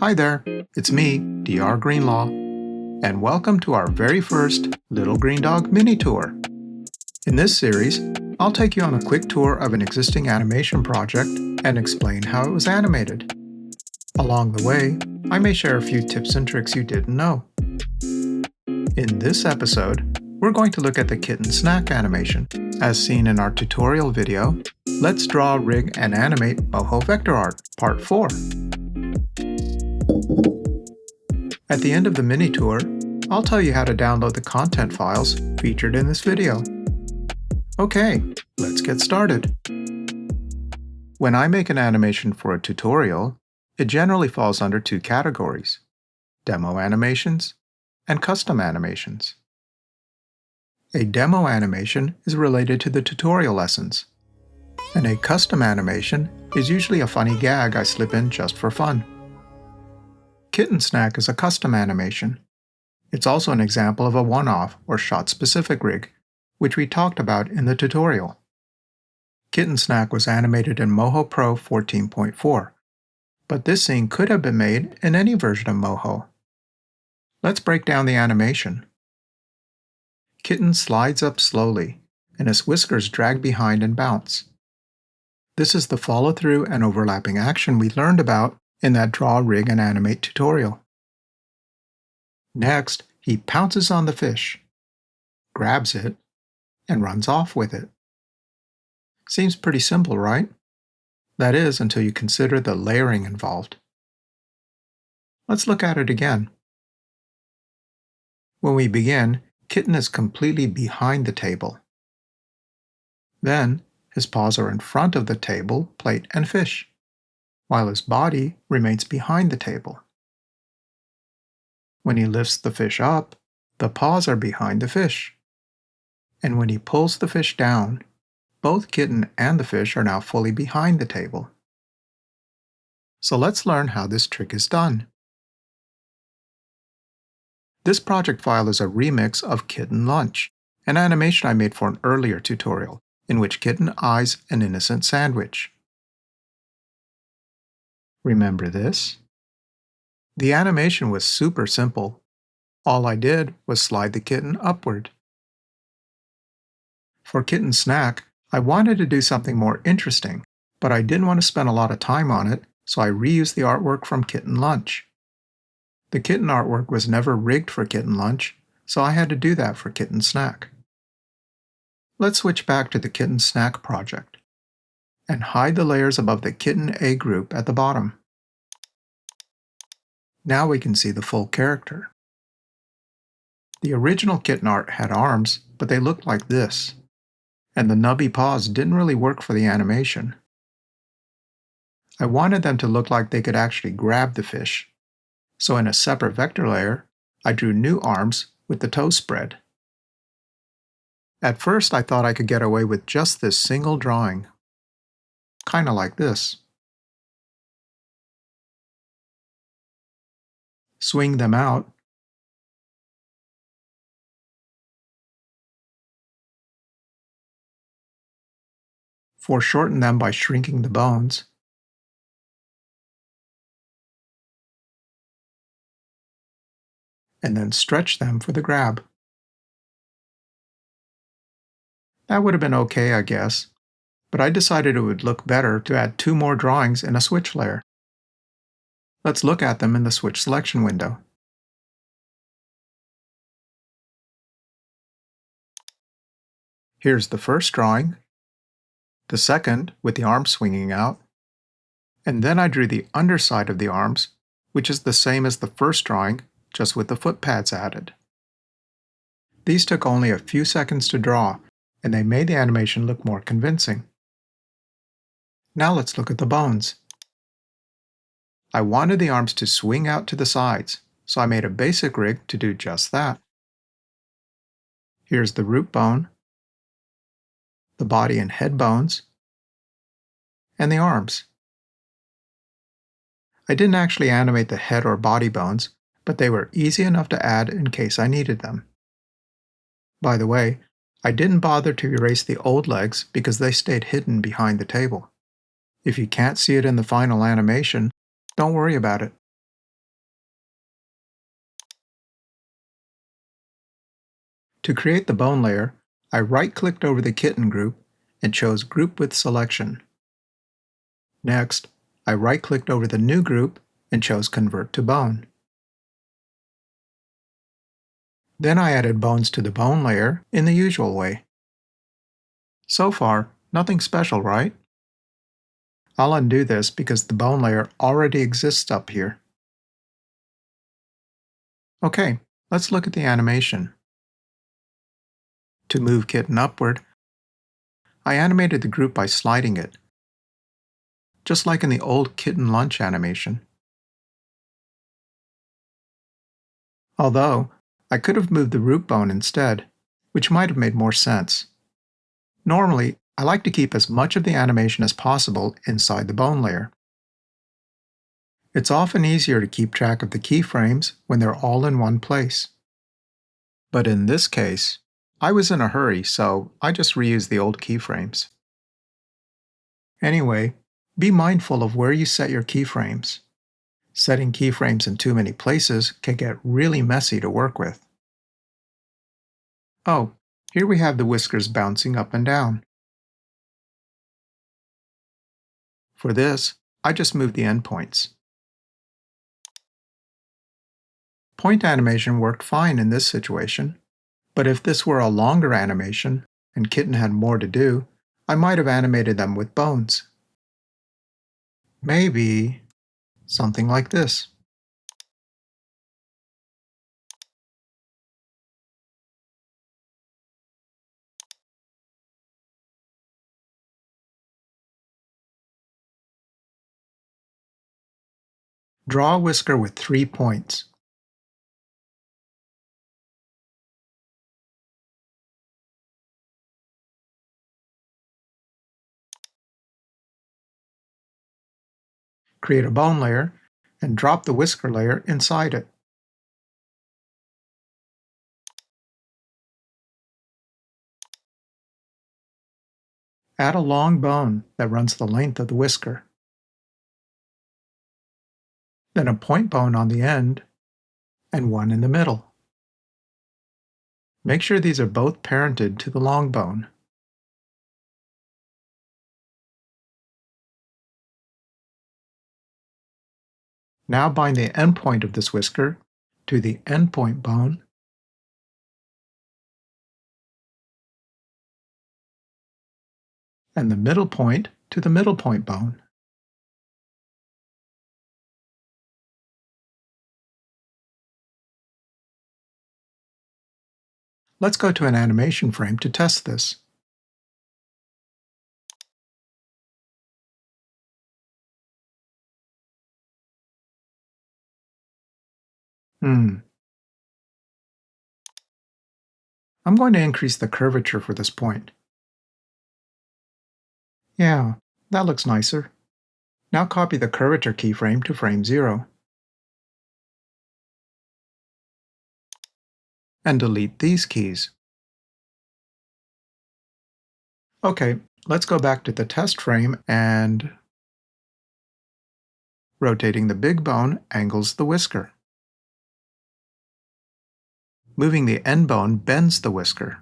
Hi there, it's me, Dr. Greenlaw, and welcome to our very first Little Green Dog mini tour. In this series, I'll take you on a quick tour of an existing animation project and explain how it was animated. Along the way, I may share a few tips and tricks you didn't know. In this episode, we're going to look at the Kitten Snack animation. As seen in our tutorial video, Let's Draw, Rig, and Animate Moho Vector Art, Part 4. At the end of the mini tour, I'll tell you how to download the content files featured in this video. Okay, let's get started. When I make an animation for a tutorial, it generally falls under two categories: demo animations and custom animations. A demo animation is related to the tutorial lessons, and a custom animation is usually a funny gag I slip in just for fun. Kitten Snack is a custom animation. It's also an example of a one-off or shot-specific rig, which we talked about in the tutorial. Kitten Snack was animated in Moho Pro 14.4, but this scene could have been made in any version of Moho. Let's break down the animation. Kitten slides up slowly, and his whiskers drag behind and bounce. This is the follow-through and overlapping action we learned about in that Draw, Rig, and Animate tutorial. Next, he pounces on the fish, grabs it, and runs off with it. Seems pretty simple, right? That is, until you consider the layering involved. Let's look at it again. When we begin, Kitten is completely behind the table. Then, his paws are in front of the table, plate, and fish, while his body remains behind the table. When he lifts the fish up, the paws are behind the fish. And when he pulls the fish down, both Kitten and the fish are now fully behind the table. So let's learn how this trick is done. This project file is a remix of Kitten Lunch, an animation I made for an earlier tutorial, in which Kitten eyes an innocent sandwich. Remember this? The animation was super simple. All I did was slide the kitten upward. For Kitten Snack, I wanted to do something more interesting, but I didn't want to spend a lot of time on it, so I reused the artwork from Kitten Lunch. The kitten artwork was never rigged for Kitten Lunch, so I had to do that for Kitten Snack. Let's switch back to the Kitten Snack project and hide the layers above the Kitten A group at the bottom. Now we can see the full character. The original kitten art had arms, but they looked like this, and the nubby paws didn't really work for the animation. I wanted them to look like they could actually grab the fish, so in a separate vector layer, I drew new arms with the toes spread. At first I thought I could get away with just this single drawing, kinda like this. Swing them out, foreshorten them by shrinking the bones, and then stretch them for the grab. That would have been okay, I guess, but I decided it would look better to add two more drawings in a switch layer. Let's look at them in the switch selection window. Here's the first drawing, the second with the arms swinging out, and then I drew the underside of the arms, which is the same as the first drawing, just with the foot pads added. These took only a few seconds to draw, and they made the animation look more convincing. Now let's look at the bones. I wanted the arms to swing out to the sides, so I made a basic rig to do just that. Here's the root bone, the body and head bones, and the arms. I didn't actually animate the head or body bones, but they were easy enough to add in case I needed them. By the way, I didn't bother to erase the old legs because they stayed hidden behind the table. If you can't see it in the final animation, don't worry about it. To create the bone layer, I right-clicked over the kitten group and chose Group with Selection. Next, I right-clicked over the new group and chose Convert to Bone. Then I added bones to the bone layer in the usual way. So far, nothing special, right? I'll undo this because the bone layer already exists up here. Okay, let's look at the animation. To move Kitten upward, I animated the group by sliding it, just like in the old Kitten lunch animation. Although, I could have moved the root bone instead, which might have made more sense. Normally, I like to keep as much of the animation as possible inside the bone layer. It's often easier to keep track of the keyframes when they're all in one place. But in this case, I was in a hurry, so I just reused the old keyframes. Anyway, be mindful of where you set your keyframes. Setting keyframes in too many places can get really messy to work with. Oh, here we have the whiskers bouncing up and down. For this, I just moved the endpoints. Point animation worked fine in this situation, but if this were a longer animation and Kitten had more to do, I might have animated them with bones. Maybe something like this. Draw a whisker with 3 points. Create a bone layer and drop the whisker layer inside it. Add a long bone that runs the length of the whisker. Then a point bone on the end and one in the middle. Make sure these are both parented to the long bone. Now bind the end point of this whisker to the end point bone and the middle point to the middle point bone. Let's go to an animation frame to test this. I'm going to increase the curvature for this point. Yeah, that looks nicer. Now copy the curvature keyframe to frame 0. And delete these keys. Okay, let's go back to the test frame and rotating the big bone angles the whisker. Moving the end bone bends the whisker.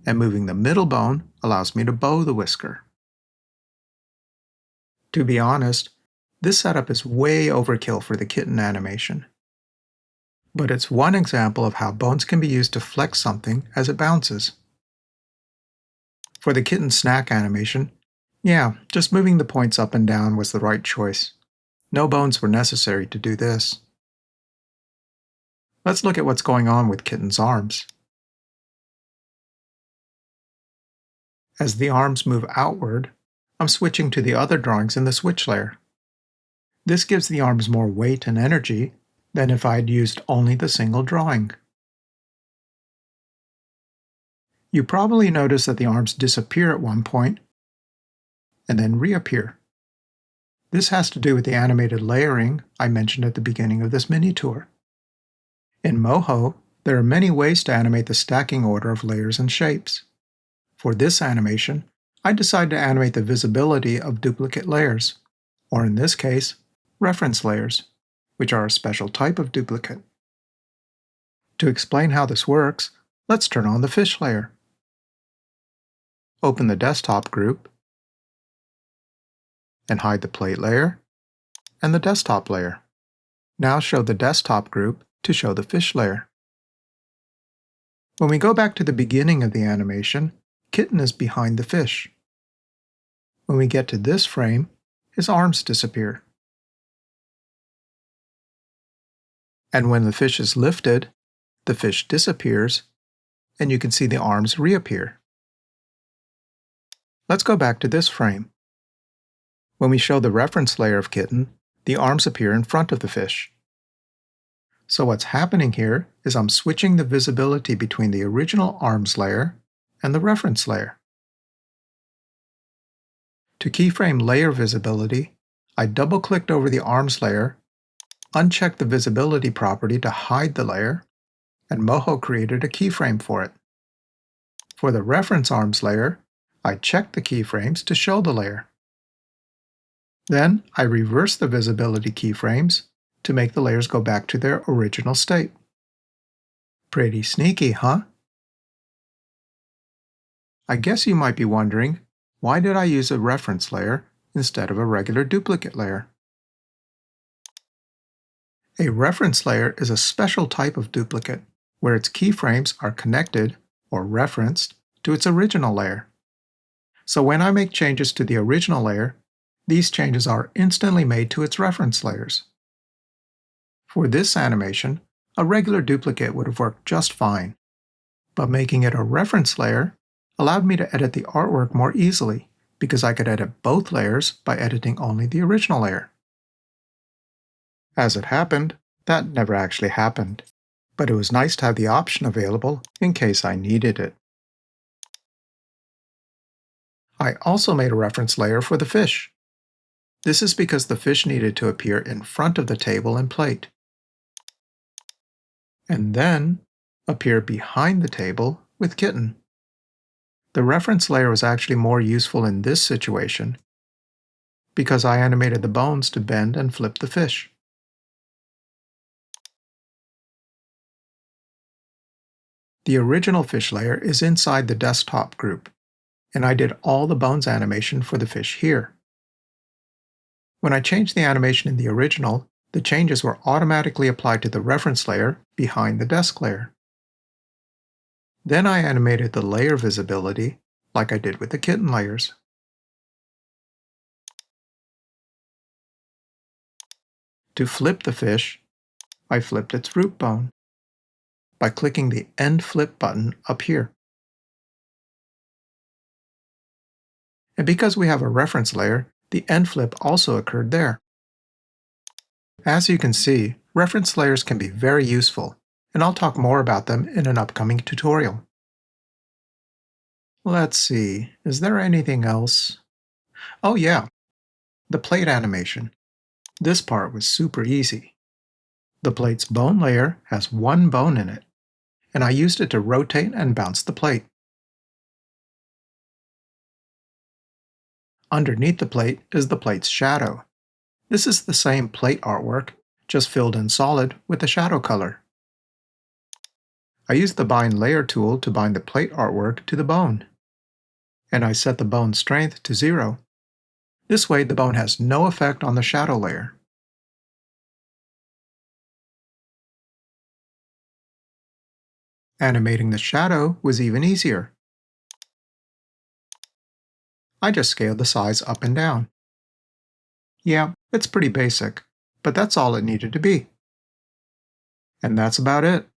And moving the middle bone allows me to bow the whisker. To be honest, this setup is way overkill for the kitten animation. But it's one example of how bones can be used to flex something as it bounces. For the Kitten Snack animation, yeah, just moving the points up and down was the right choice. No bones were necessary to do this. Let's look at what's going on with Kitten's arms. As the arms move outward, I'm switching to the other drawings in the switch layer. This gives the arms more weight and energy than if I had used only the single drawing. You probably notice that the arms disappear at one point and then reappear. This has to do with the animated layering I mentioned at the beginning of this mini-tour. In Moho, there are many ways to animate the stacking order of layers and shapes. For this animation, I decided to animate the visibility of duplicate layers, or in this case, reference layers, which are a special type of duplicate. To explain how this works, let's turn on the fish layer. Open the desktop group and hide the plate layer and the desktop layer. Now show the desktop group to show the fish layer. When we go back to the beginning of the animation, Kitten is behind the fish. When we get to this frame, his arms disappear. And when the fish is lifted, the fish disappears, and you can see the arms reappear. Let's go back to this frame. When we show the reference layer of Kitten, the arms appear in front of the fish. So what's happening here is I'm switching the visibility between the original arms layer and the reference layer. To keyframe layer visibility, I double-clicked over the arms layer, unchecked the visibility property to hide the layer, and Moho created a keyframe for it. For the reference arms layer, I checked the keyframes to show the layer. Then I reversed the visibility keyframes to make the layers go back to their original state. Pretty sneaky, huh? I guess you might be wondering, why did I use a reference layer instead of a regular duplicate layer? A reference layer is a special type of duplicate where its keyframes are connected or referenced to its original layer. So when I make changes to the original layer, these changes are instantly made to its reference layers. For this animation, a regular duplicate would have worked just fine, but making it a reference layer allowed me to edit the artwork more easily because I could edit both layers by editing only the original layer. As it happened, that never actually happened, but it was nice to have the option available in case I needed it. I also made a reference layer for the fish. This is because the fish needed to appear in front of the table and plate, and then appear behind the table with Kitten. The reference layer was actually more useful in this situation because I animated the bones to bend and flip the fish. The original fish layer is inside the desktop group, and I did all the bones animation for the fish here. When I changed the animation in the original, the changes were automatically applied to the reference layer behind the desk layer. Then I animated the layer visibility like I did with the Kitten layers. To flip the fish, I flipped its root bone by clicking the End Flip button up here. And because we have a reference layer, the end flip also occurred there. As you can see, reference layers can be very useful, and I'll talk more about them in an upcoming tutorial. Let's see, is there anything else? Oh yeah, the plate animation. This part was super easy. The plate's bone layer has one bone in it, and I used it to rotate and bounce the plate. Underneath the plate is the plate's shadow. This is the same plate artwork, just filled in solid with a shadow color. I used the Bind Layer tool to bind the plate artwork to the bone, and I set the bone strength to 0. This way the bone has no effect on the shadow layer. Animating the shadow was even easier. I just scaled the size up and down. Yeah, it's pretty basic, but that's all it needed to be. And that's about it.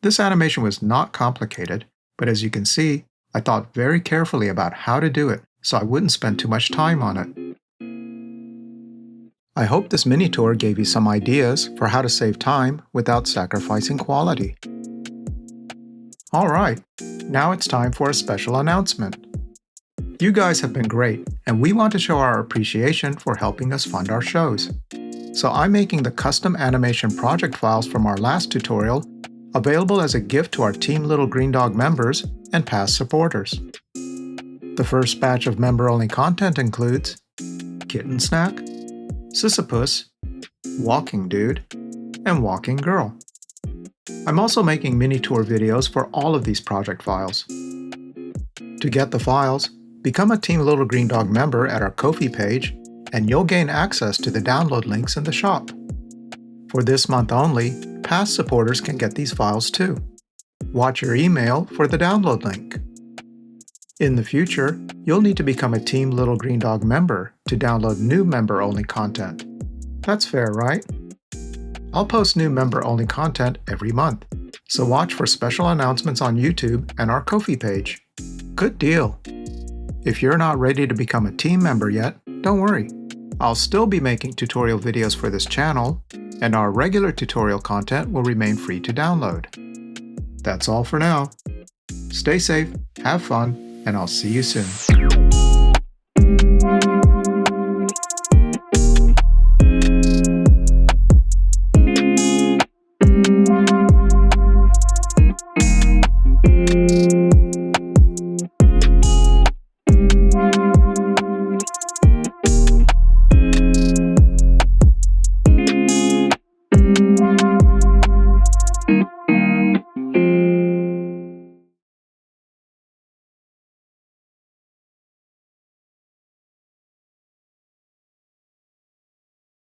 This animation was not complicated, but as you can see, I thought very carefully about how to do it so I wouldn't spend too much time on it. I hope this mini tour gave you some ideas for how to save time without sacrificing quality. Alright, now it's time for a special announcement. You guys have been great, and we want to show our appreciation for helping us fund our shows. So I'm making the custom animation project files from our last tutorial available as a gift to our Team Little Green Dog members and past supporters. The first batch of member-only content includes Kitten Snack, Sisyphus, Walking Dude, and Walking Girl. I'm also making mini tour videos for all of these project files. To get the files, become a Team Little Green Dog member at our Ko-fi page, and you'll gain access to the download links in the shop. For this month only, past supporters can get these files too. Watch your email for the download link. In the future, you'll need to become a Team Little Green Dog member to download new member-only content. That's fair, right? I'll post new member-only content every month, so watch for special announcements on YouTube and our Ko-fi page. Good deal! If you're not ready to become a team member yet, don't worry. I'll still be making tutorial videos for this channel, and our regular tutorial content will remain free to download. That's all for now. Stay safe, have fun, and I'll see you soon.